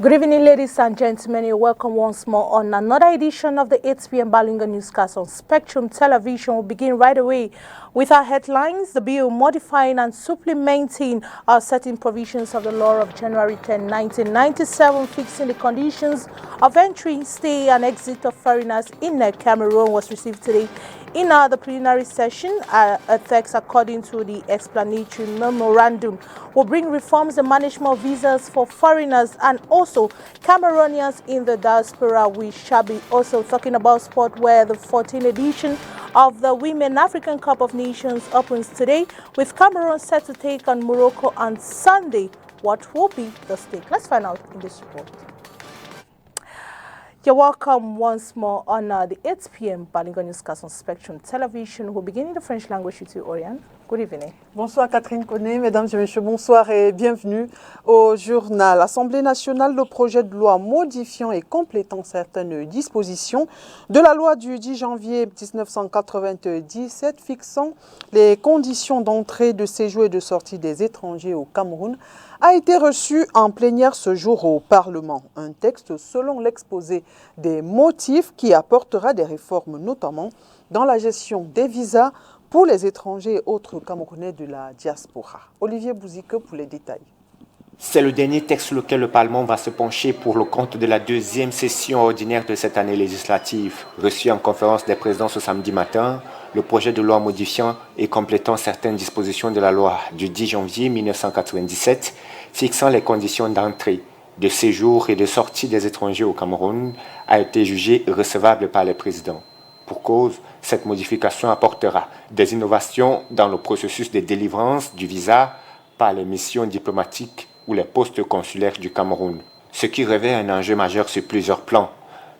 Good evening, ladies and gentlemen. You're welcome once more on another edition of the 8 p.m. Bilingue newscast on Spectrum Television. We'll begin right away with our headlines. The bill modifying and supplementing certain provisions of the law of January 10, 1997, fixing the conditions of entry, stay, and exit of foreigners in Cameroon was received today in the plenary session. Effects according to the explanatory memorandum will bring reforms in management of visas for foreigners and also Cameroonians in the diaspora. We shall be also talking about sport, where the 14th edition of the Women African Cup of Nations opens today, with Cameroon set to take on Morocco on Sunday. What will be the stake? Let's find out in this report. You're welcome once more on the 8 p.m. Bilingue newscast on Spectrum Television. We'll begin in the French language with you, Oriane. Good evening. Bonsoir Catherine Koné, mesdames et messieurs, bonsoir et bienvenue au journal. L'Assemblée nationale, le projet de loi modifiant et complétant certaines dispositions de la loi du 10 janvier 1997 fixant les conditions d'entrée, de séjour et de sortie des étrangers au Cameroun a été reçu en plénière ce jour au Parlement. Un texte selon l'exposé des motifs qui apportera des réformes, notamment dans la gestion des visas pour les étrangers et autres Camerounais de la diaspora. Olivier Bouzike pour les détails. C'est le dernier texte sur lequel le Parlement va se pencher pour le compte de la deuxième session ordinaire de cette année législative. Reçu en conférence des présidents ce samedi matin, le projet de loi modifiant et complétant certaines dispositions de la loi du 10 janvier 1997 fixant les conditions d'entrée, de séjour et de sortie des étrangers au Cameroun a été jugé recevable par les présidents. Pour cause, cette modification apportera des innovations dans le processus de délivrance du visa par les missions diplomatiques ou les postes consulaires du Cameroun, ce qui revêt un enjeu majeur sur plusieurs plans.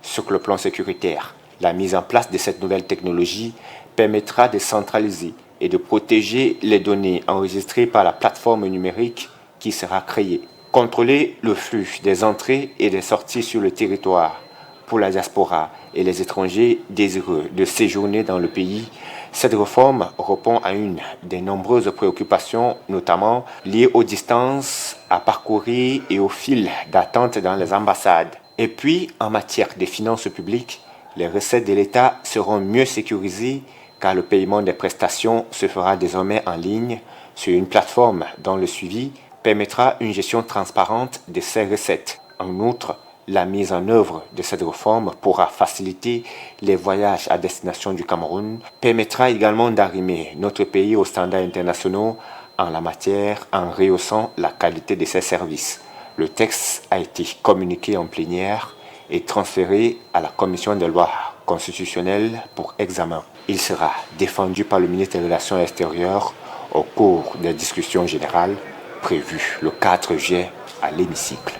Sur le plan sécuritaire, la mise en place de cette nouvelle technologie permettra de centraliser et de protéger les données enregistrées par la plateforme numérique qui sera créée. Contrôler le flux des entrées et des sorties sur le territoire pour la diaspora et les étrangers désireux de séjourner dans le pays. Cette réforme répond à une des nombreuses préoccupations, notamment liées aux distances à parcourir et aux files d'attente dans les ambassades. Et puis, en matière de finances publiques, les recettes de l'État seront mieux sécurisées car le paiement des prestations se fera désormais en ligne sur une plateforme dont le suivi permettra une gestion transparente de ces recettes. En outre, la mise en œuvre de cette réforme pourra faciliter les voyages à destination du Cameroun, permettra également d'arrimer notre pays aux standards internationaux en la matière en rehaussant la qualité de ses services. Le texte a été communiqué en plénière et transféré à la Commission des lois constitutionnelles pour examen. Il sera défendu par le ministre des Relations extérieures au cours des discussions générales prévues le 4 juillet à l'hémicycle.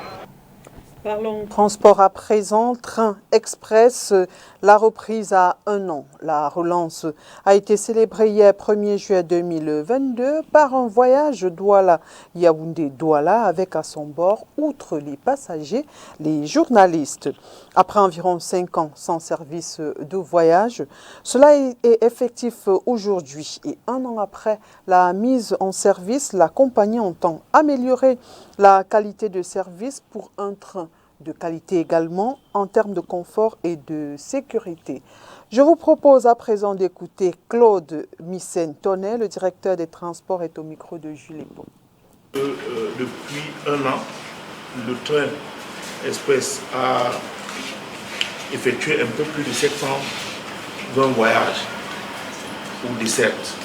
Parlons transport à présent, train express, la reprise à 1 an. La relance a été célébrée hier 1er juillet 2022 par un voyage Douala-Yaoundé-Douala avec à son bord, outre les passagers, les journalistes. Après environ 5 ans sans service de voyage, cela est effectif aujourd'hui et 1 an après la mise en service, la compagnie entend améliorer la qualité de service pour un train de qualité également en termes de confort et de sécurité. Je vous propose à présent d'écouter Claude Missen-Tonnet, le directeur des transports, est au micro de Juillet. Depuis 1 an, le train express a effectué un peu plus de 720 voyages ou dessertes,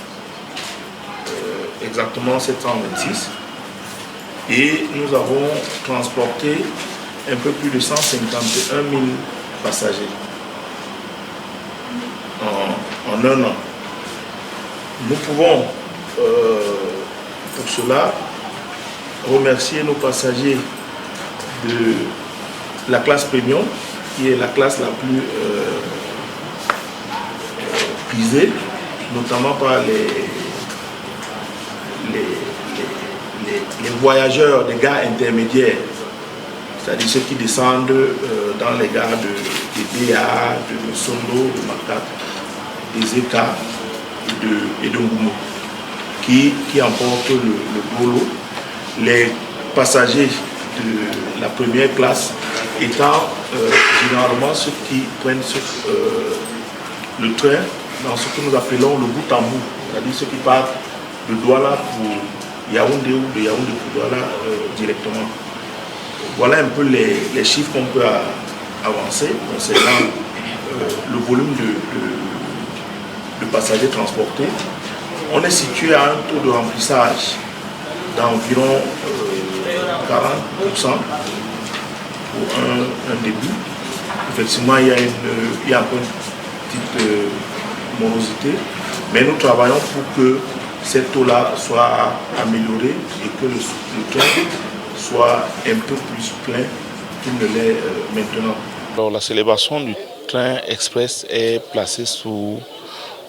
exactement 726. Et nous avons transporté un peu plus de 151 000 passagers en 1 an. Nous pouvons, pour cela, remercier nos passagers de la classe premium, qui est la classe la plus prisée, notamment par les voyageurs des gares intermédiaires, c'est-à-dire ceux qui descendent dans les gares de DA, de Sondo, de Makat, des Eka et de Ngoumou, qui emportent le boulot. Les passagers de la première classe étant généralement ceux qui prennent le train dans ce que nous appelons le bout en bout, c'est-à-dire ceux qui partent de Douala pour Yaoundé ou de Yaoundé pour Douala directement. Voilà un peu les chiffres qu'on peut avancer concernant le volume de passagers transportés. On est situé à un taux de remplissage d'environ 40% pour un début. Effectivement, il y a un peu une petite morosité, mais nous travaillons pour que ce taux-là soit amélioré et que le train soit un peu plus plein qu'il ne l'est maintenant. Alors, la célébration du train express est placée sous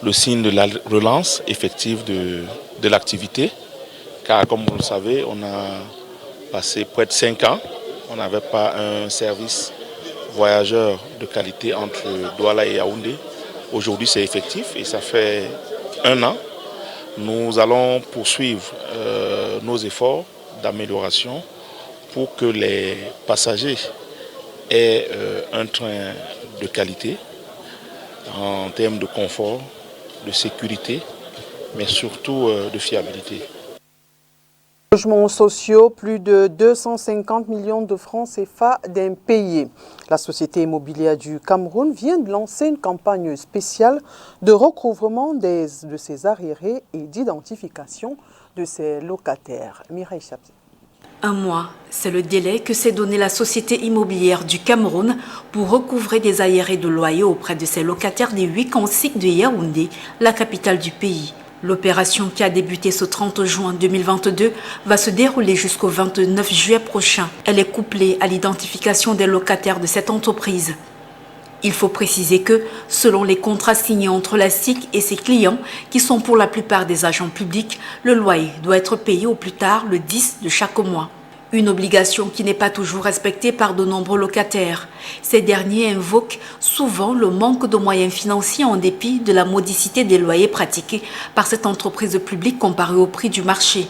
le signe de la relance effective de l'activité, car comme vous le savez, on a passé près de 5 ans, on n'avait pas un service voyageur de qualité entre Douala et Yaoundé. Aujourd'hui, c'est effectif et ça fait 1 an. Nous allons poursuivre nos efforts d'amélioration pour que les passagers aient un train de qualité en termes de confort, de sécurité, mais surtout de fiabilité. Logements sociaux, plus de 250 millions de francs CFA d'impayés. La Société immobilière du Cameroun vient de lancer une campagne spéciale de recouvrement de ses arriérés et d'identification de ses locataires. Mireille Chapzi. 1 mois, c'est le délai que s'est donné la Société immobilière du Cameroun pour recouvrer des arriérés de loyers auprès de ses locataires des 8 consignes de Yaoundé, la capitale du pays. L'opération qui a débuté ce 30 juin 2022 va se dérouler jusqu'au 29 juillet prochain. Elle est couplée à l'identification des locataires de cette entreprise. Il faut préciser que, selon les contrats signés entre la SIC et ses clients, qui sont pour la plupart des agents publics, le loyer doit être payé au plus tard le 10 de chaque mois. Une obligation qui n'est pas toujours respectée par de nombreux locataires. Ces derniers invoquent souvent le manque de moyens financiers en dépit de la modicité des loyers pratiqués par cette entreprise publique comparée au prix du marché.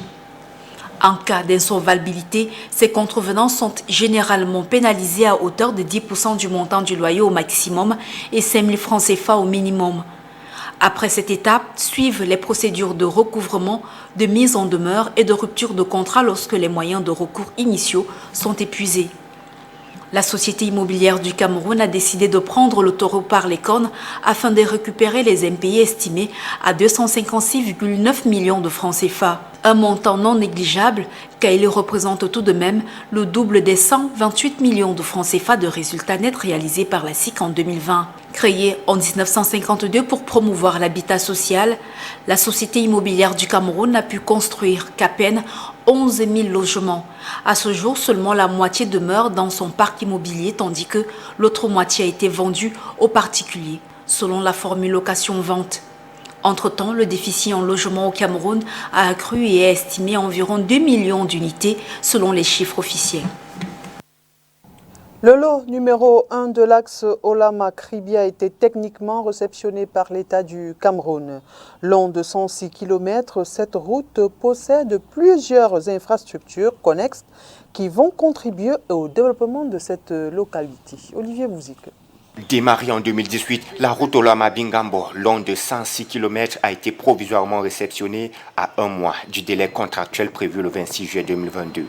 En cas d'insolvabilité, ces contrevenants sont généralement pénalisés à hauteur de 10% du montant du loyer au maximum et 5 000 francs CFA au minimum. Après cette étape, suivent les procédures de recouvrement, de mise en demeure et de rupture de contrat lorsque les moyens de recours initiaux sont épuisés. La Société immobilière du Cameroun a décidé de prendre le taureau par les cornes afin de récupérer les impayés estimés à 256,9 millions de francs CFA. Un montant non négligeable car il représente tout de même le double des 128 millions de francs CFA de résultats nets réalisés par la SIC en 2020. Créée en 1952 pour promouvoir l'habitat social, la Société immobilière du Cameroun n'a pu construire qu'à peine 11 000 logements. À ce jour, seulement la moitié demeure dans son parc immobilier, tandis que l'autre moitié a été vendue aux particuliers, selon la formule location-vente. Entre-temps, le déficit en logement au Cameroun a accru et est estimé à environ 2 millions d'unités, selon les chiffres officiels. Le lot numéro 1 de l'axe Olama-Kribi a été techniquement réceptionné par l'État du Cameroun. Long de 106 km, cette route possède plusieurs infrastructures connexes qui vont contribuer au développement de cette localité. Olivier Bouzik. Démarrée en 2018, la route Olama-Bingambo, longue de 106 km, a été provisoirement réceptionnée à 1 mois du délai contractuel prévu le 26 juillet 2022.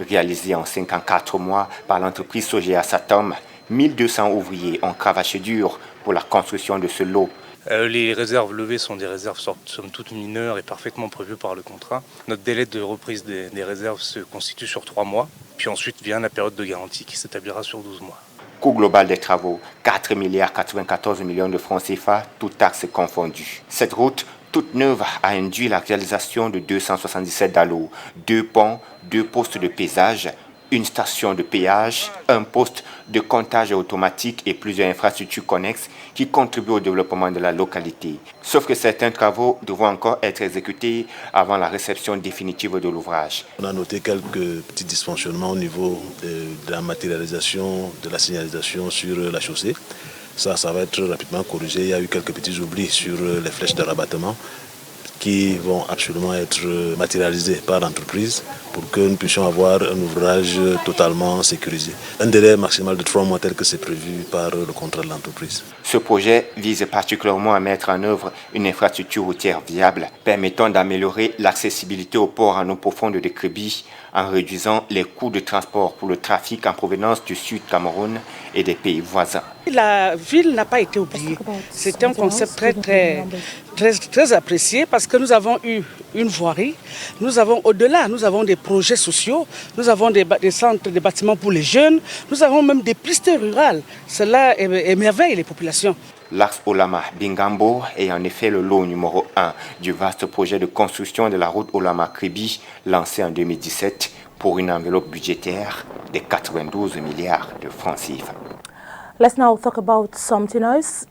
Réalisée en 54 mois par l'entreprise Sogea Satom, 1200 ouvriers ont cravaché dur pour la construction de ce lot. Les réserves levées sont des réserves somme toute mineures et parfaitement prévues par le contrat. Notre délai de reprise des réserves se constitue sur 3 mois, puis ensuite vient la période de garantie qui s'établira sur 12 mois. Coût global des travaux, 4,94 milliards de francs CFA, toutes taxes confondues. Cette route, toute neuve, a induit la réalisation de 277 dallos, 2 ponts, 2 postes de paysage, une station de péage, un poste de comptage automatique et plusieurs infrastructures connexes qui contribuent au développement de la localité. Sauf que certains travaux devront encore être exécutés avant la réception définitive de l'ouvrage. On a noté quelques petits dysfonctionnements au niveau de la matérialisation, de la signalisation sur la chaussée. Ça va être rapidement corrigé. Il y a eu quelques petits oublis sur les flèches de rabattement qui vont absolument être matérialisés par l'entreprise pour que nous puissions avoir un ouvrage totalement sécurisé. Un délai maximal de 3 mois tel que c'est prévu par le contrat de l'entreprise. Ce projet vise particulièrement à mettre en œuvre une infrastructure routière viable permettant d'améliorer l'accessibilité au port en eau profonde de Kribi en réduisant les coûts de transport pour le trafic en provenance du Sud Cameroun et des pays voisins. La ville n'a pas été oubliée. C'est un concept très apprécié parce que nous avons eu une voirie. Nous avons au-delà, nous avons des projets sociaux, nous avons des centres, des bâtiments pour les jeunes, nous avons même des pistes rurales. Cela émerveille les populations. L'axe Olama-Bingambo est en effet le lot numéro 1 du vaste projet de construction de la route Olama-Kribi lancé en 2017 pour une enveloppe budgétaire de 92 milliards de francs CFA. Let's now talk about something else,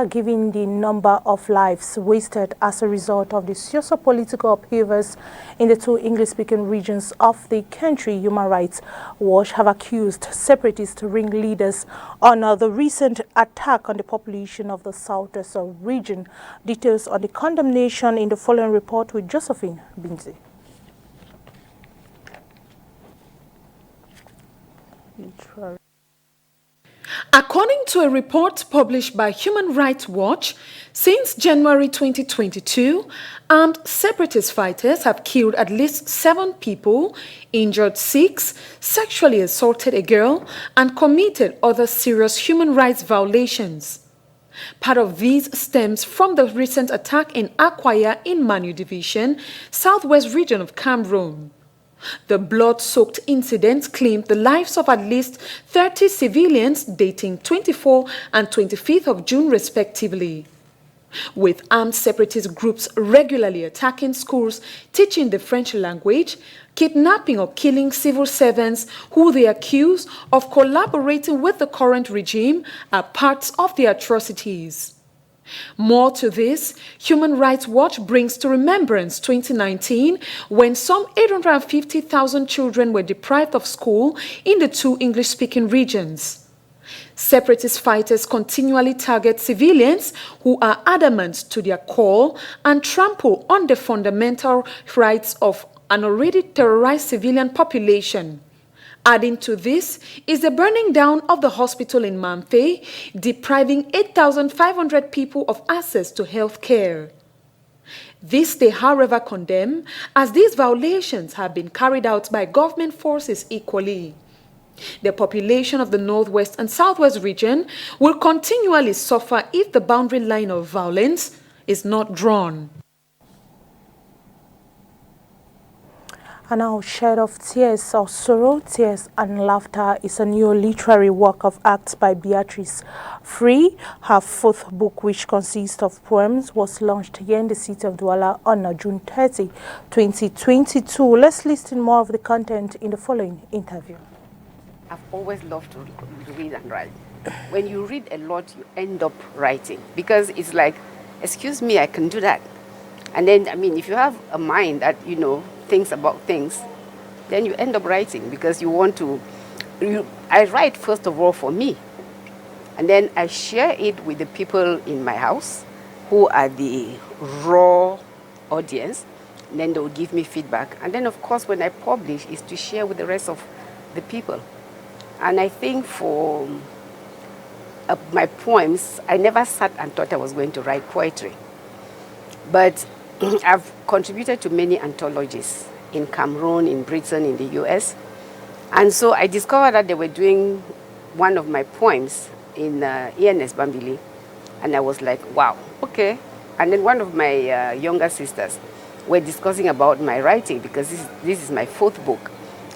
given the number of lives wasted as a result of the socio-political upheavals in the 2 English-speaking regions of the country. Human Rights Watch have accused separatist ringleaders on the recent attack on the population of the southwest region. Details on the condemnation in the following report with Josephine Binzi. According to a report published by Human Rights Watch, since January 2022, armed separatist fighters have killed at least 7 people, injured 6, sexually assaulted a girl, and committed other serious human rights violations. Part of these stems from the recent attack in Akwaya in Manu Division, southwest region of Cameroon. The blood-soaked incident claimed the lives of at least 30 civilians dating 24 and 25th of June respectively. With armed separatist groups regularly attacking schools teaching the French language, kidnapping or killing civil servants who they accuse of collaborating with the current regime are parts of the atrocities. More to this, Human Rights Watch brings to remembrance 2019 when some 850,000 children were deprived of school in the 2 English-speaking regions. Separatist fighters continually target civilians who are adamant to their call and trample on the fundamental rights of an already terrorized civilian population. Adding to this is the burning down of the hospital in Mamfe, depriving 8,500 people of access to health care. This they, however, condemn, as these violations have been carried out by government forces equally. The population of the northwest and southwest region will continually suffer if the boundary line of violence is not drawn. And now, Shed of Tears of Sorrow, Tears and Laughter is a new literary work of acts by Beatrice Free. Her 4th book, which consists of poems, was launched here in the city of Douala on June 30, 2022. Let's listen more of the content in the following interview. I've always loved to read and write. When you read a lot, you end up writing because it's like, excuse me, I can do that. And then, I mean, if you have a mind that, thinks about things, then you end up writing because you want to. I write first of all for me, and then I share it with the people in my house who are the raw audience, and then they will give me feedback. And then, of course, when I publish, is to share with the rest of the people. And I think for my poems, I never sat and thought I was going to write poetry. But I've contributed to many anthologies in Cameroon, in Britain, in the US. And so I discovered that they were doing one of my poems in ENS Bambili. And I was like, wow, okay. And then one of my younger sisters were discussing about my writing because this is my 4th book.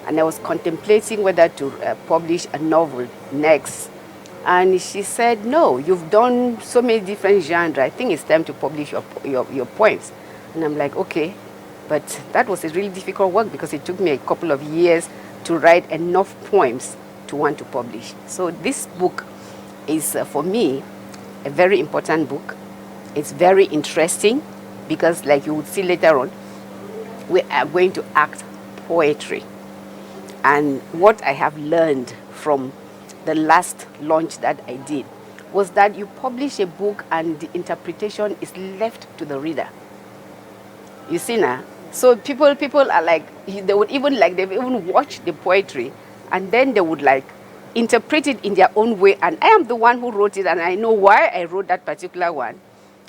And I was contemplating whether to publish a novel next. And she said, no, you've done so many different genres. I think it's time to publish your poems. And I'm like, okay. But that was a really difficult work because it took me a couple of years to write enough poems to want to publish. So this book is, for me, a very important book. It's very interesting because, like you would see later on, we are going to act poetry. And what I have learned from the last launch that I did was that you publish a book and the interpretation is left to the reader. You see now? So people are like, they've even watch the poetry, and then they would like interpret it in their own way. And I am the one who wrote it, and I know why I wrote that particular one.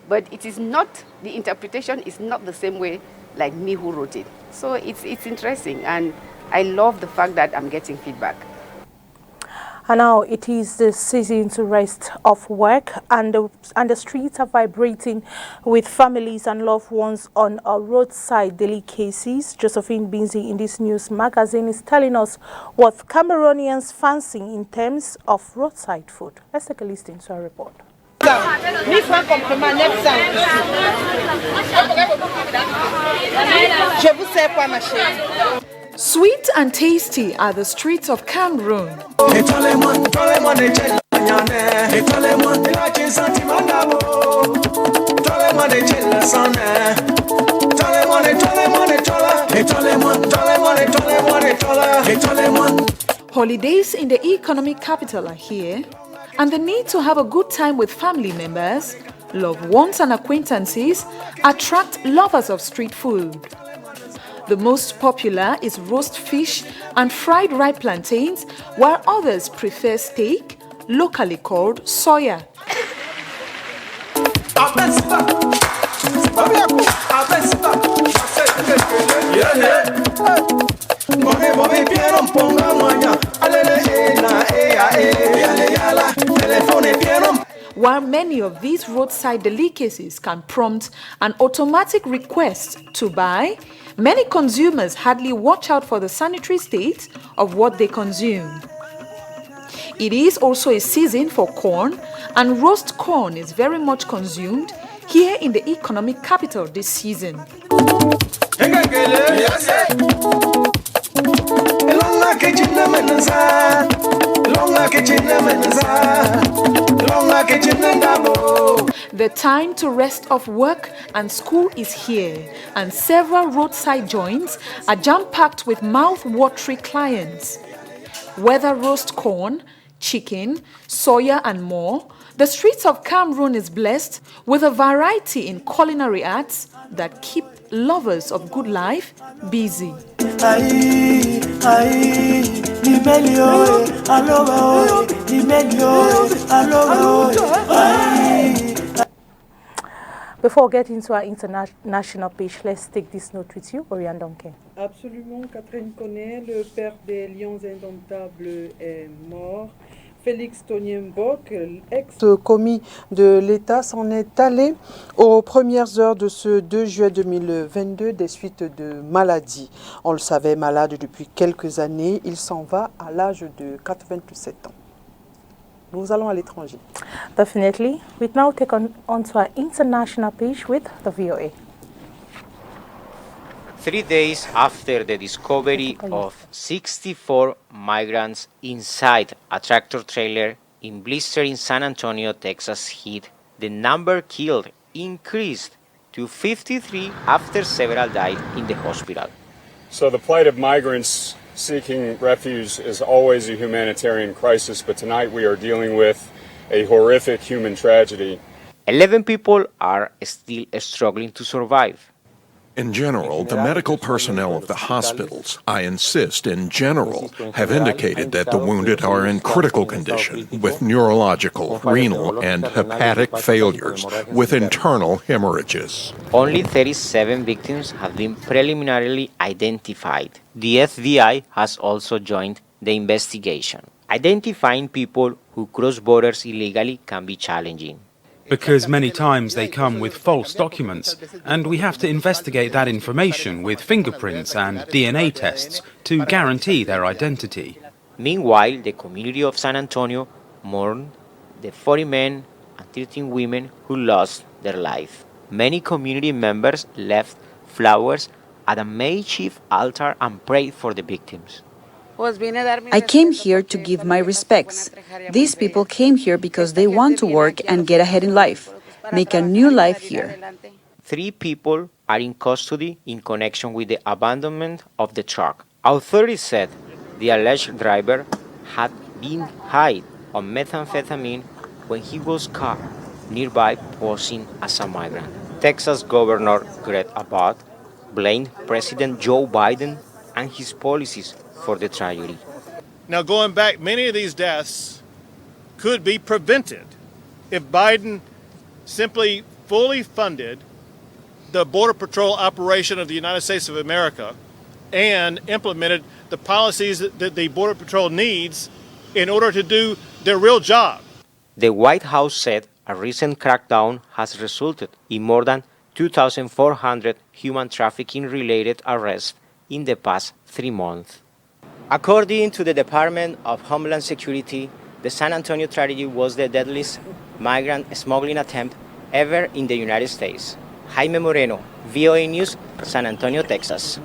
But it is not, the interpretation is not the same way like me who wrote it. So it's interesting, and I love the fact that I'm getting feedback. And now it is the season to rest off work, and the streets are vibrating with families and loved ones on a roadside delicacies. Josephine Binzi in this news magazine is telling us what Cameroonians fancy in terms of roadside food. Let's take a listen to her report. Sweet and tasty are the streets of Cameroon. Holidays in the economic capital are here, and the need to have a good time with family members, loved ones and acquaintances attract lovers of street food. The most popular is roast fish and fried ripe plantains, while others prefer steak, locally called soya. While many of these roadside delicacies can prompt an automatic request to buy, many consumers hardly watch out for the sanitary state of what they consume. It is also a season for corn, and roast corn is very much consumed here in the economic capital this season. The time to rest off work and school is here, and several roadside joints are jam-packed with mouth-watering clients. Whether roast corn, chicken, soya and more, the streets of Cameroon is blessed with a variety in culinary arts that keep lovers of good life busy. Before getting to our international page, let's take this note with you, Oriane Donke. Absolument, Catherine connaît, le père des Lions Indomptables est mort. Félix Tonienbock, ex-commis de l'État, s'en est allé aux premières heures de ce 2 juillet 2022 des suites de maladie. On le savait, malade depuis quelques années, il s'en va à l'âge de 87 ans. Nous allons à l'étranger. Definitely. We now take on to our international page with the VOA. 3 days after the discovery of 64 migrants inside a tractor trailer in blistering San Antonio, Texas heat, the number killed increased to 53 after several died in the hospital. So the plight of migrants seeking refuge is always a humanitarian crisis, but tonight we are dealing with a horrific human tragedy. 11 people are still struggling to survive. In general, the medical personnel of the hospitals, I insist in general, have indicated that the wounded are in critical condition with neurological, renal, and hepatic failures with internal hemorrhages. Only 37 victims have been preliminarily identified. The FBI has also joined the investigation. Identifying people who cross borders illegally can be challenging, because many times they come with false documents, and we have to investigate that information with fingerprints and DNA tests to guarantee their identity. Meanwhile, the community of San Antonio mourned the 40 men and 13 women who lost their life. Many community members left flowers at a makeshift altar and prayed for the victims. I came here to give my respects. These people came here because they want to work and get ahead in life, make a new life here. 3 people are in custody in connection with the abandonment of the truck. Authorities said the alleged driver had been high on methamphetamine when he was caught nearby posing as a migrant. Texas Governor Greg Abbott blamed President Joe Biden and his policies for the tragedy. Now, going back, many of these deaths could be prevented if Biden simply fully funded the Border Patrol operation of the United States of America and implemented the policies that the Border Patrol needs in order to do their real job. The White House said a recent crackdown has resulted in more than 2,400 human trafficking-related arrests in the past 3 months. According to the Department of Homeland Security, the San Antonio tragedy was the deadliest migrant smuggling attempt ever in the United States. Jaime Moreno, VOA News, San Antonio, Texas.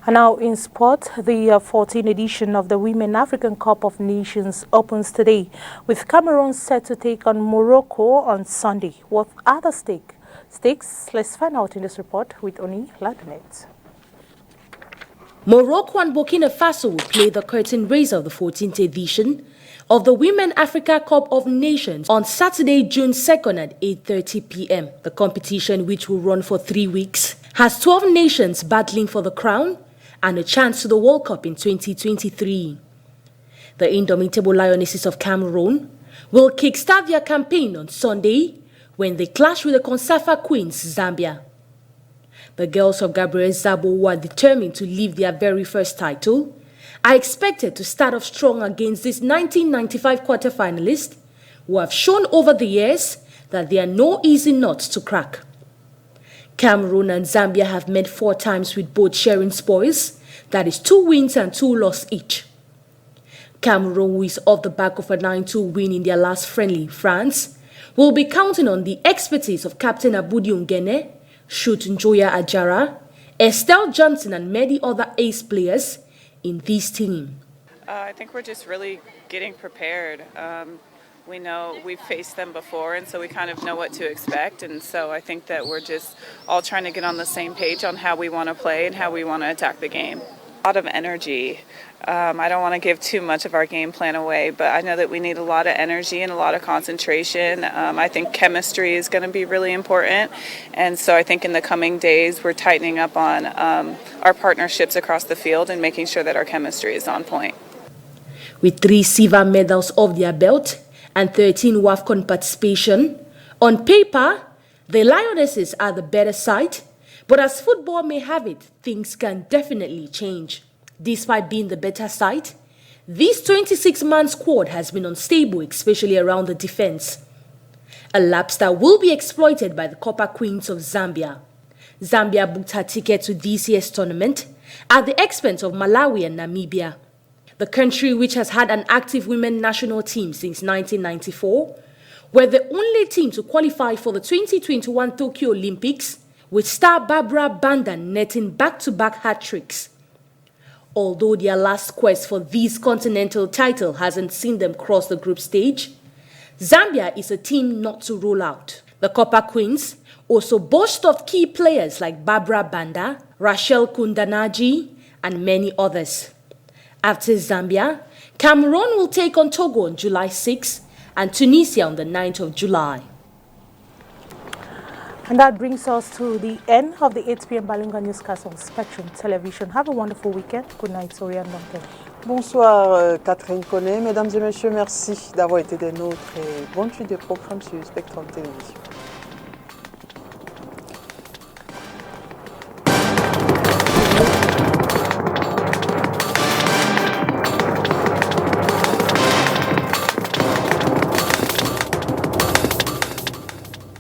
And now in sport, the 14th edition of the Women African Cup of Nations opens today, with Cameroon set to take on Morocco on Sunday. What are the stakes? Let's find out in this report with Oni Ladinet. Morocco and Burkina Faso will play the curtain raiser of the 14th edition of the Women Africa Cup of Nations on Saturday, June 2nd at 8:30 p.m. The competition, which will run for 3 weeks, has 12 nations battling for the crown and a chance to the World Cup in 2023. The indomitable Lionesses of Cameroon will kickstart their campaign on Sunday when they clash with the Consafa Queens, Zambia. The girls of Gabriel Zabo, who are determined to lift their very first title, are expected to start off strong against this 1995 quarterfinalists, who have shown over the years that they are no easy nuts to crack. Cameroon and Zambia have met 4 times with both sharing spoils, that is 2 wins and 2 losses each. Cameroon, who is off the back of a 9-2 win in their last friendly, France, will be counting on the expertise of Captain Abudi Ungene, Shut Njoya Ajara, Estelle Johnson and many other ace players in this team. I think we're just really getting prepared. We know we've faced them before, and so we kind of know what to expect. And so I think that we're just all trying to get on the same page on how we want to play and how we want to attack the game. A lot of energy. I don't want to give too much of our game plan away, but I know that we need a lot of energy and a lot of concentration. I think chemistry is going to be really important. And so I think in the coming days, we're tightening up on our partnerships across the field and making sure that our chemistry is on point. With 3 silver medals off their belt and 13 WAFCON participation, on paper, the Lionesses are the better side, but as football may have it, things can definitely change. Despite being the better side, this 26-man squad has been unstable, especially around the defense. A lapse that will be exploited by the Copper Queens of Zambia. Zambia booked her ticket to this year's tournament at the expense of Malawi and Namibia. The country, which has had an active women national team since 1994, were the only team to qualify for the 2021 Tokyo Olympics, with star Barbara Banda netting back-to-back hat-tricks. Although their last quest for this continental title hasn't seen them cross the group stage, Zambia is a team not to rule out. The Copper Queens also boast of key players like Barbara Banda, Rachel Kundanaji, and many others. After Zambia, Cameroon will take on Togo on July 6 and Tunisia on the 9th of July. And that brings us to the end of the 8 p.m. Bilingue newscast on Spectrum Television. Have a wonderful weekend. Good night, Sorian Dante. Bonsoir, Catherine Connet. Mesdames et messieurs, merci d'avoir été des nôtres et bonne suite de programme sur Spectrum Télévision.